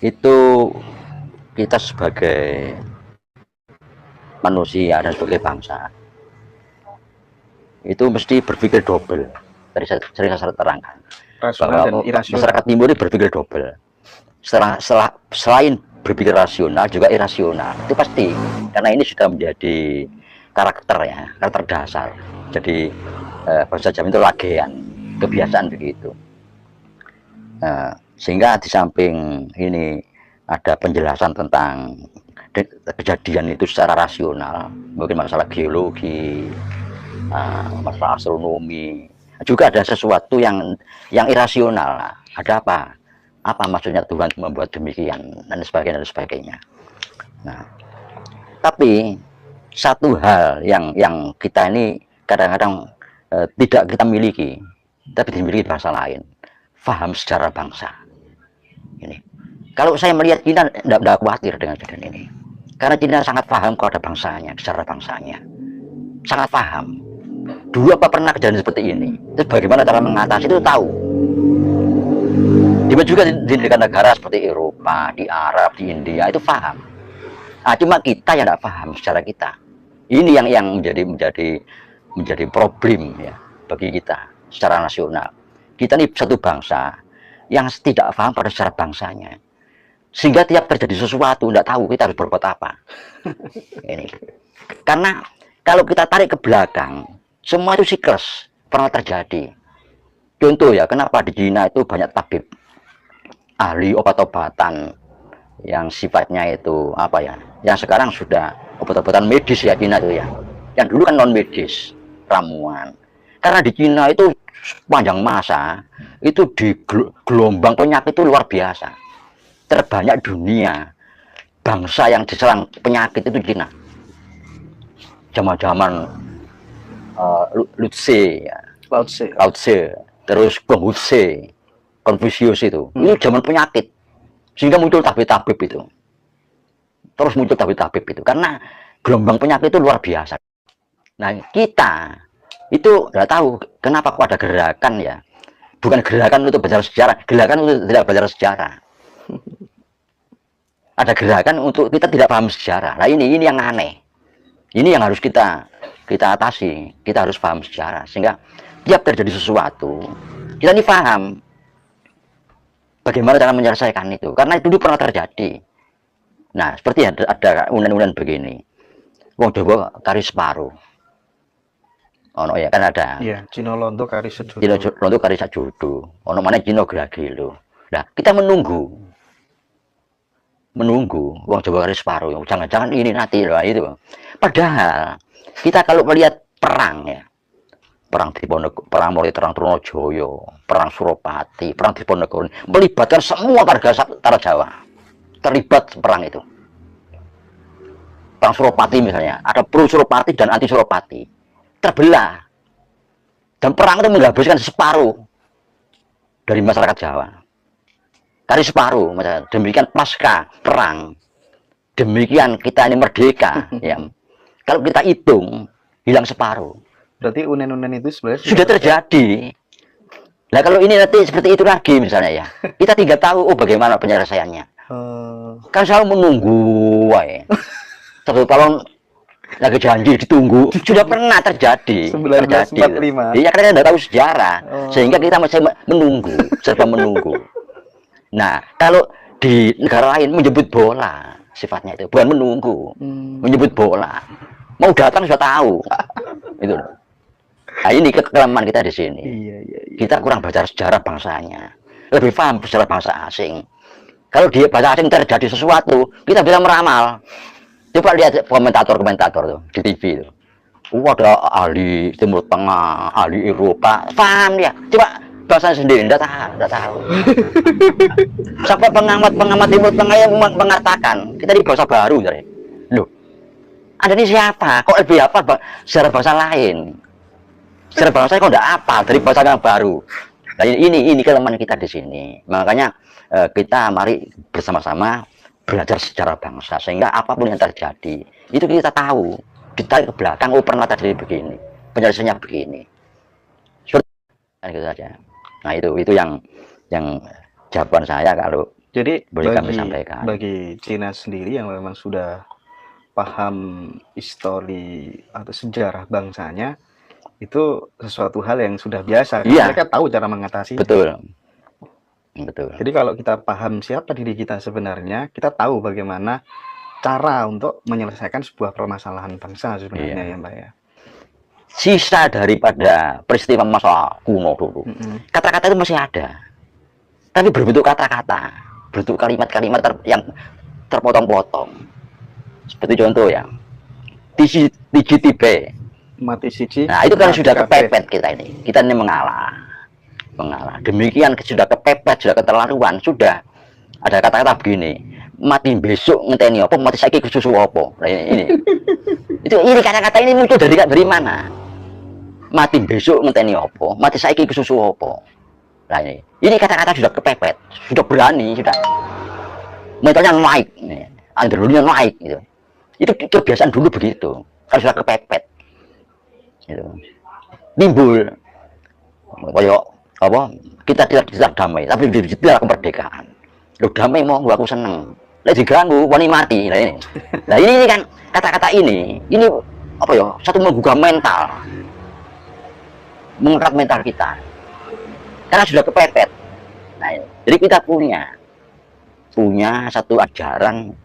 itu kita sebagai manusia dan sebagai bangsa itu mesti berpikir double. Tadi saya terangkan bahwa masyarakat timur ini berpikir double. Selain berpikir rasional juga irasional, itu pasti, karena ini sudah menjadi karakter dasar. Jadi bahasa Jawa itu lagean, kebiasaan begitu. Sehingga di samping ini ada penjelasan tentang kejadian itu secara rasional, mungkin masalah geologi, masalah astronomi, juga ada sesuatu yang irasional. Ada apa maksudnya Tuhan membuat demikian dan sebagainya. Nah, tapi satu hal yang kita ini kadang-kadang tidak kita miliki, tapi dimiliki bangsa lain, paham sejarah bangsa. Ini, kalau saya melihat Cina tidak khawatir dengan kejadian ini, karena Cina sangat paham kepada bangsanya, sejarah bangsanya, sangat paham. Dulu apa pernah kejadian seperti ini? Terus bagaimana cara mengatasi itu tahu. Dia juga di negara-negara seperti Eropa, di Arab, di India itu paham. Cuma kita yang tidak paham secara kita. Ini yang menjadi problem ya bagi kita secara nasional. Kita ini satu bangsa yang tidak paham pada sejarah bangsanya, sehingga tiap terjadi sesuatu tidak tahu kita harus berbuat apa. Ini karena kalau kita tarik ke belakang, semua itu siklus pernah terjadi. Contoh ya, kenapa di Cina itu banyak tabib ahli obat-obatan yang sifatnya itu yang sekarang sudah obat-obatan medis ya Cina itu ya. Yang dulu kan non medis, ramuan. Karena di Cina itu panjang masa itu di gelombang penyakit itu luar biasa. Terbanyak dunia bangsa yang diserang penyakit itu Cina. Zaman-zaman Lao Tse, terus Konfusius itu zaman penyakit, sehingga muncul tabib-tabib itu, karena gelombang penyakit itu luar biasa. Nah, kita itu nggak tahu kenapa kok ada gerakan ya, bukan gerakan untuk belajar sejarah, gerakan untuk tidak belajar sejarah. Ada gerakan untuk kita tidak paham sejarah. Nah, ini yang aneh. Ini yang harus kita atasi. Kita harus paham sejarah, sehingga tiap terjadi sesuatu kita ini paham bagaimana cara menyelesaikan itu, karena itu dulu pernah terjadi. Nah, seperti ada unen-unen begini, wong Jawa kari separuh, ono ya kan ada. Iya, Cino Londo kari sejudo. Ono mana Cino Gragilo. Nah, kita menunggu wong Jawa kari separuh. Jangan-jangan ini nanti loh itu. Padahal kita kalau melihat perang ya, perang Diponegoro, perang mulai terang Trunojoyo, perang Suropati, perang Diponegoro, melibatkan semua warga Tanah Jawa, terlibat perang itu. Perang Suropati misalnya, ada pro Suropati dan anti Suropati, terbelah, dan perang itu menghabiskan separuh dari masyarakat Jawa, kali separuh. Demikian pasca perang, demikian kita ini merdeka ya. Kalau kita hitung hilang separuh. Berarti unen-unen itu sebenarnya sudah terjadi. Nah, kalau ini nanti seperti itu lagi misalnya ya, kita tinggal tahu bagaimana penyelesaiannya. Kan selalu menunggu, satu tahun lagi janji ditunggu, sudah pernah terjadi. 1945. Iya, karena kita tidak tahu sejarah, sehingga kita masih menunggu, serba menunggu. Nah, kalau di negara lain menyebut bola, sifatnya itu bukan menunggu, menyebut bola. Mau datang sudah tahu, itu. Nah, ini kelemahan kita di sini. Iya. Kita kurang baca sejarah bangsanya, lebih paham sejarah bangsa asing. Kalau di bahasa asing terjadi sesuatu, kita bisa meramal. Coba lihat komentator tuh di TV itu. Ada ahli Timur Tengah, ahli Eropa, paham ya. Coba bahasa sendiri, tidak tahu. Sampai pengamat Timur Tengah yang mengatakan kita di bahasa baru, loh. Anda ini siapa? Kok lebih apa sejarah bahasa lain? Sejarah bangsa kok tidak apa dari bahasa yang baru. Nah, ini kelemahan kita di sini. Makanya kita mari bersama-sama belajar sejarah bangsa, sehingga apapun yang terjadi itu kita tahu. Ditarik ke belakang, pernah terjadi begini, penyelesaiannya begini. Kan gitu saja. Nah, itu yang jawaban saya kalau Jadi boleh kami sampaikan. bagi Cina sendiri yang memang sudah paham histori atau sejarah bangsanya, itu sesuatu hal yang sudah biasa karena Iya, mereka tahu cara mengatasi. betul. Betul. Jadi kalau kita paham siapa diri kita sebenarnya, kita tahu bagaimana cara untuk menyelesaikan sebuah permasalahan bangsa sebenarnya, ya Mbak ya. Sisa daripada peristiwa masa kuno dulu, kata-kata itu masih ada, tapi berbentuk kata-kata, berbentuk kalimat-kalimat yang terpotong-potong. Seperti contoh ya, tiji tibe. Mati siji. Nah itu kan mati sudah kabeh. kepepet kita ini mengalah. Demikian sudah kepepet, sudah keterlaluan, sudah ada kata-kata begini, mati besok ngenteni apa, mati saiki susu apa. Nah, ini kata-kata ini muncul dari mana? Mati besok ngenteni apa, mati saiki susu apa. Nah ini kata-kata sudah kepepet, sudah berani, sudah mentalnya naik, adrenalinnya naik gitu. Itu kebiasaan dulu begitu, kalau sudah kepepet gitu. Timbul kayak apa, kita tidak damai tapi tidak kemerdekaan. Lo damai mau aku seneng, lagi diganggu wani mati. Nah ini kan kata-kata ini apa ya, satu menggugah mental, mengangkat mental kita karena sudah kepepet. Nah jadi kita punya satu ajaran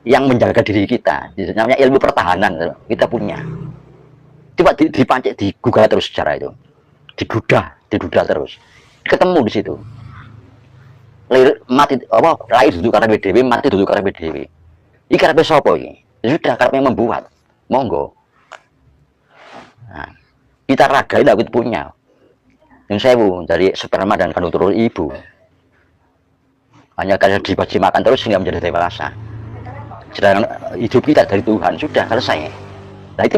yang menjaga diri kita, namanya ilmu pertahanan. Kita punya, coba dipancing, digugah terus sejarah itu, diduda terus, ketemu di situ. Lahir duduk karena BDW, mati duduk karena BDW. Ini karena sapa iki? Ya sudah, karena yang membuat, monggo. Nah, kita ragai lah, kita punya. Yang sewu dari sperma dan kandung telur ibu. Hanya karena dibagi makan terus sehingga menjadi dewasa. Sedangkan hidup kita dari Tuhan, sudah selesai. Nah itu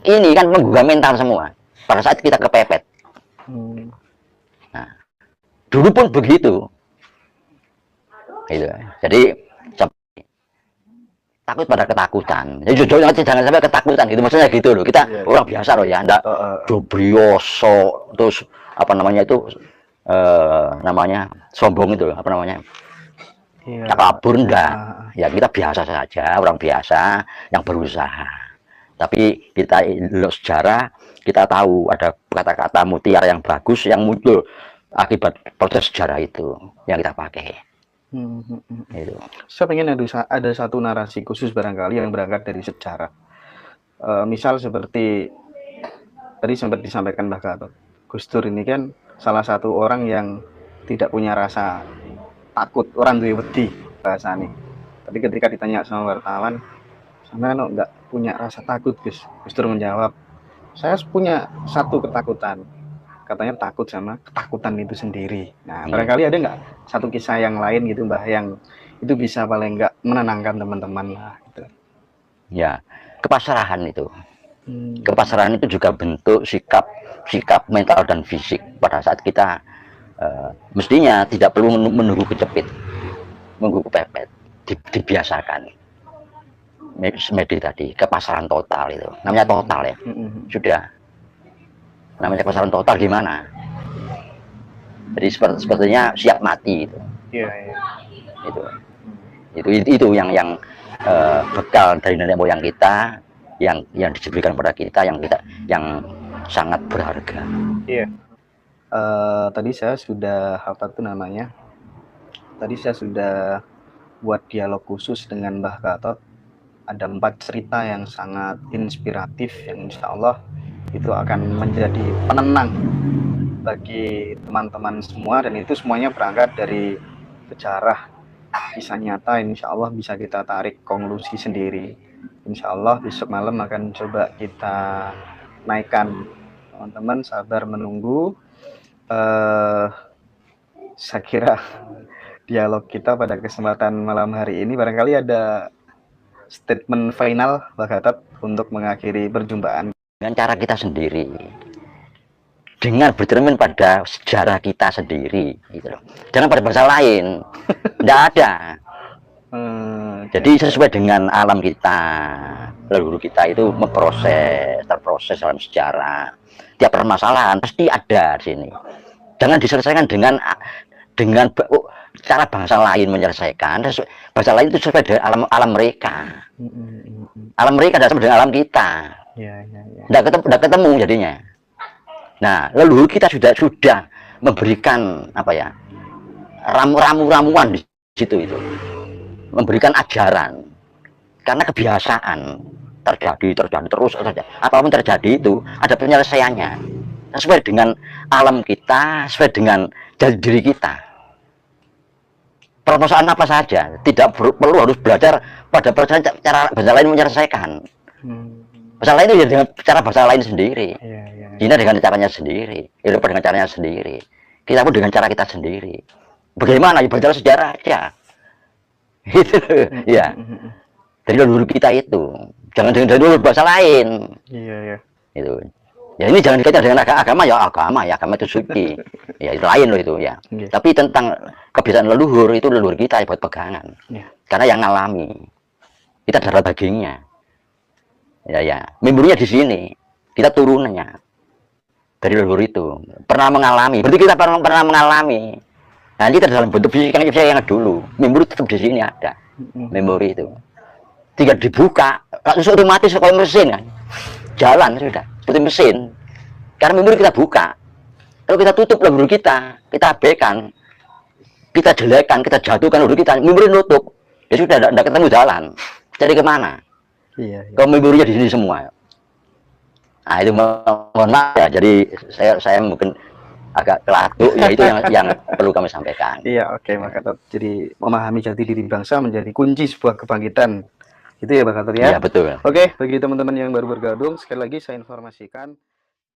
ini kan menggugah mental semua pada saat kita kepepet. Nah, dulu pun begitu. Gitu. Jadi takut pada ketakutan. Jadi jangan sampai ketakutan gitu, maksudnya gitu loh. Kita orang biasa loh ya, ndak dobrioso, terus apa namanya itu namanya sombong itu, apa namanya? Kabur enggak. Ya kita biasa saja, orang biasa yang berusaha. Tapi kita lihat sejarah, kita tahu ada kata-kata mutiara yang bagus yang muncul akibat proses sejarah itu yang kita pakai. Gitu. Saya pengen ada satu narasi khusus barangkali yang berangkat dari sejarah. Misal seperti tadi sempat disampaikan Mbak Gatot, Gus Dur ini kan salah satu orang yang tidak punya rasa takut, orang duwe wedi bahasane. Tapi ketika ditanya sama wartawan, sampean enggak punya rasa takut, Gus? Gus Dur menjawab, saya punya satu ketakutan. Katanya takut sama ketakutan itu sendiri. Nah, barangkali ada nggak satu kisah yang lain gitu, Mbah, yang itu bisa paling nggak menenangkan teman-teman lah gitu. Ya, kepasrahan itu. Kepasrahan itu juga bentuk sikap mental dan fisik pada saat kita mestinya tidak perlu menunggu kejepit, menunggu kepepet, dibiasakan. Medi tadi, kepasrahan total itu. Namanya total ya. Sudah. Namanya kepasrahan total gimana? Jadi sepertinya siap mati itu. Iya. Itu yang bekal dari nenek moyang kita, yang diberikan pada kita, yang sangat berharga. Iya. Tadi saya sudah apa tuh namanya? Tadi saya sudah buat dialog khusus dengan Mbah Gatot. Ada 4 cerita yang sangat inspiratif yang insya Allah itu akan menjadi penenang bagi teman-teman semua, dan itu semuanya berangkat dari sejarah kisah nyata. Insya Allah bisa kita tarik konklusi sendiri. Insya Allah besok malam akan coba kita naikkan. Teman-teman sabar menunggu. Saya kira dialog kita pada kesempatan malam hari ini barangkali ada statement final Mbak Gatot untuk mengakhiri perjumpaan. Dengan cara kita sendiri, dengan bercermin pada sejarah kita sendiri, gitu loh. Jangan pada bangsa lain, tidak ada. Jadi sesuai dengan alam kita, leluhur kita itu terproses dalam sejarah. Tiap permasalahan pasti ada di sini. Jangan diselesaikan dengan cara bangsa lain menyelesaikan, bangsa lain itu sesuai dengan alam mereka. Alam mereka tidak sama dengan alam kita. Tidak ketemu jadinya. Nah, leluhur kita sudah memberikan apa ya, ramuan di situ itu, memberikan ajaran, karena kebiasaan terjadi terus saja. Apapun terjadi itu ada penyelesaiannya, sesuai dengan alam kita, sesuai dengan diri kita. Permasalahan apa saja, tidak perlu harus belajar pada cara bahasa lain menyelesaikan. Bahasa lain itu ya dengan cara bahasa lain sendiri. Cina dengan caranya sendiri, Eropa dengan caranya sendiri, kita pun dengan cara kita sendiri. Bagaimana? Ya belajar sejarah aja. Gitu, ya. Dari leluhur kita itu, jangan dengan leluhur bahasa lain. Itu. Ya ini jangan dikaitkan dengan agama itu suci. Ya itu lain loh itu ya. Tapi tentang kebiasaan leluhur itu leluhur kita buat pegangan. Karena yang ngalami, kita darah dagingnya. Ya, memorinya di sini, kita turunannya dari leluhur itu. Pernah mengalami, berarti kita pernah mengalami. Nah, kita dalam bentuk fisik yang dulu, memori tetap di sini ada, memori itu. Tinggal dibuka, langsung otomatis seperti mesin kan, jalan sudah, seperti mesin. Karena memori kita buka, kalau kita tutup leluhur kita abaikan, kita jelekkan, kita jatuhkan leluhur kita, memori nutup, ya sudah tidak ketemu jalan, cari kemana? Kalau memorinya di sini semua. Nah itu mohon maaf ya, jadi saya mungkin agak kelatuk, ya itu yang perlu kami sampaikan. Iya, oke, Pak Gatot. Jadi memahami jati diri bangsa menjadi kunci sebuah kebangkitan. Itu ya, Pak Gatot ya? Iya, betul. Oke, bagi teman-teman yang baru bergabung, sekali lagi saya informasikan